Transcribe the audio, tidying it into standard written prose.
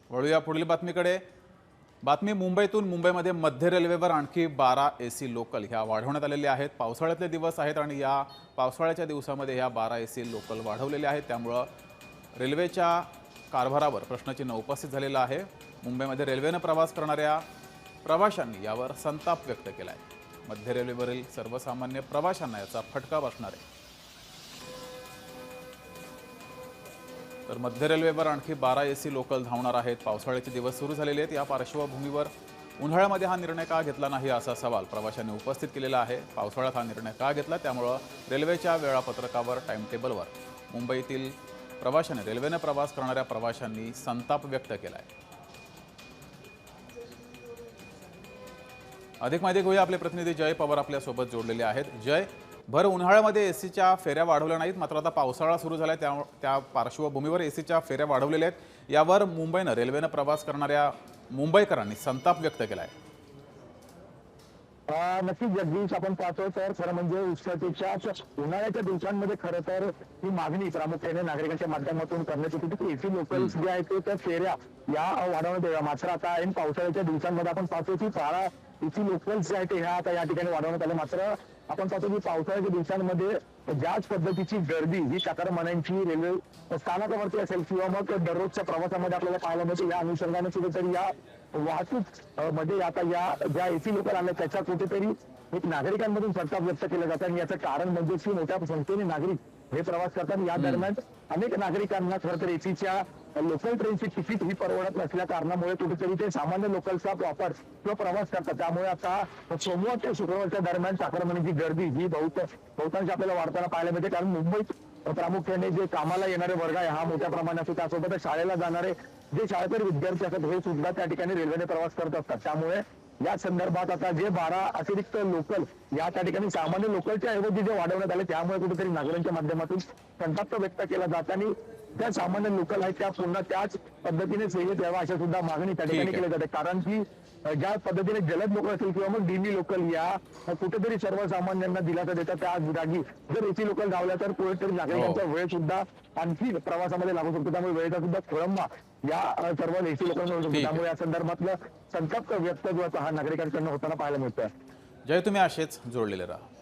वळूया पुढील बातमीकडे। बातमी मुंबईतून। मुंबईमध्ये मध्य रेल्वेवर आणखी 12 एसी लोकल ह्या वाढवण्यात आलेल्या आहेत। पावसाळ्यातले दिवस आहेत आणि या पावसाळ्याच्या दिवसामध्ये ह्या 12 एसी लोकल वाढवलेल्या आहेत। त्यामुळे रेल्वेच्या कारभारावर प्रश्नचिन्ह उपस्थित झालेलं आहे। मुंबईमध्ये रेल्वेने प्रवास करणाऱ्या प्रवाशांनी यावर संताप व्यक्त केला आहे। मध्य रेल्वेवरील सर्वसामान्य प्रवाशांना याचा फटका बसणार आहे। तर मध्य रेल्वेवर आणखी 12 एसी लोकल धावणार आहेत। पावसाळ्याचे दिवस सुरू झालेले आहेत। या पार्श्वभूमीवर उन्हाळ्यामध्ये हा निर्णय का घेतला नाही असा सवाल प्रवाशांनी उपस्थित केलेला आहे। पावसाळ्यात हा निर्णय का घेतला, त्यामुळे रेल्वेच्या वेळापत्रकावर, टाइम टेबलवर मुंबईतील प्रवाशांनी, रेल्वेने प्रवास करणाऱ्या प्रवाशांनी संताप व्यक्त केला आहे। अधिक माहिती घेऊया। आपले प्रतिनिधी जय पवार आपल्या सोबत जोडलेले आहेत। जय, भर उन्हाळ्यामध्ये एसीच्या फेऱ्या वाढवल्या नाहीत, मात्र आता पावसाळा सुरू झालाय, त्या पार्श्वभूमीवर एसीच्या फेऱ्या वाढवलेल्या आहेत। यावर मुंबईने, रेल्वेने प्रवास करणाऱ्या मुंबईकरांनी संताप व्यक्त केलाय। नक्कीच जगदीश, आपण पाहतोय तर खरं म्हणजे उष्णतेच्या उन्हाळ्याच्या दिवसांमध्ये खरं तर ही मागणी प्रामुख्याने नागरिकांच्या माध्यमातून करण्यात येते की एसी लोकल्स जे आहेत त्या फेऱ्या या वाढवण्यात याव्या। मात्र आता ऐन पावसाळ्याच्या दिवसांमध्ये आपण पाहतो की 12 एसी लोकल्स जे आहेत ह्या आता या ठिकाणी वाढवण्यात आले। मात्र आपण पाहतो की पावसाळ्याच्या दिवसांमध्ये ज्याच पद्धतीची गर्दी ही चाकरमान्यांची रेल्वे स्थानकावरती असेल किंवा मग दररोजच्या प्रवासामध्ये आपल्याला पाहायला मिळते, या अनुषंगाने कुठेतरी या वाहतूक मध्ये आता या ज्या एसी लोकल आल्या त्याच्या कुठेतरी एक नागरिकांमधून संताप व्यक्त केला जातो। आणि याचं कारण म्हणजे की मोठ्या संख्येने नागरिक हे प्रवास करतात। या दरम्यान अनेक नागरिकांना खरं तर एसीच्या लोकल ट्रेनची तिकीट ही परवडत नसल्या कारणामुळे कुठेतरी ते सामान्य लोकलचा वापर किंवा प्रवास करतात। त्यामुळे आता सोमवार ते शुक्रवारच्या दरम्यान चाकरमान्यांची गर्दी ही बहुतांश आपल्याला वाढताना पाहायला मिळते। कारण मुंबईत प्रामुख्याने जे कामाला येणारे वर्ग आहे हा मोठ्या प्रमाणात असतो, त्यासोबतच शाळेला जाणारे जे शाळेकर विद्यार्थी असतात हे सुद्धा त्या ठिकाणी रेल्वेने प्रवास करत असतात। त्यामुळे या संदर्भात आता जे 12 अतिरिक्त लोकल या त्या ठिकाणी सामान्य लोकलच्या ऐवजी जे वाढवण्यात आले, त्यामुळे कुठेतरी नागरिकांच्या माध्यमातून संताप व्यक्त केला जात आणि त्या सामान्य लोकल आहेत त्या पुन्हा त्याच पद्धतीने सेवेत यावा अशा सुद्धा मागणी त्या ठिकाणी केली जाते। कारण की ज्या पद्धतीने जलद लोकल असेल किंवा मग डीमी लोकल या कुठेतरी सर्वसामान्यांना दिलासा देतात, त्या जागी जर एसी लोकल धावल्या तर कुठेतरी नागरिकांचा वेळ सुद्धा आणखी प्रवासामध्ये लागू शकतो। त्यामुळे वेळेचा सुद्धा खोळंबा या सर्व एसी लोकांना होऊ शकतो। त्यामुळे या संदर्भातलं संताप व्यक्त जो हा नागरिकांकडून होताना पाहायला मिळतोय। जय, तुम्ही असेच जोडलेले राहा।